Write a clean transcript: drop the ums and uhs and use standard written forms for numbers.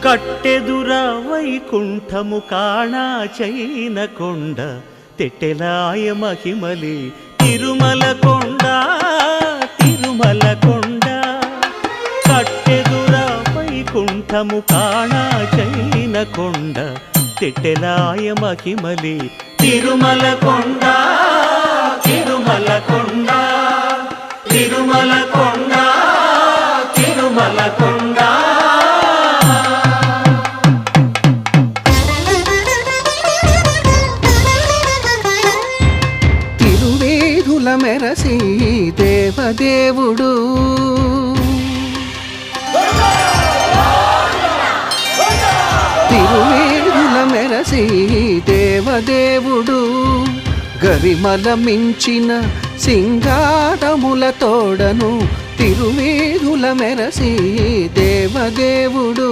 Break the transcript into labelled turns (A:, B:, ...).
A: కట్టెదుర వైకుంఠము కాణా చైన కొండ తెట్టెలాయ మహిమలి తిరుమల కొండ తిరుమల కొండ కట్టెదుర వైకుంఠము కాణా చైన కొండ తెట్టెలాయ మహిమలి తిరుమల కొండ తిరుమల కొండ తిరుమల కొండ తిరుమల కొండ
B: తిరువేధుల మెరసి దేవదేవుడు తిరువేధుల మెరసి దేవదేవుడు గరిమల మించిన సింగారముల తోడను తిరువేధుల మెరసి దేవదేవుడు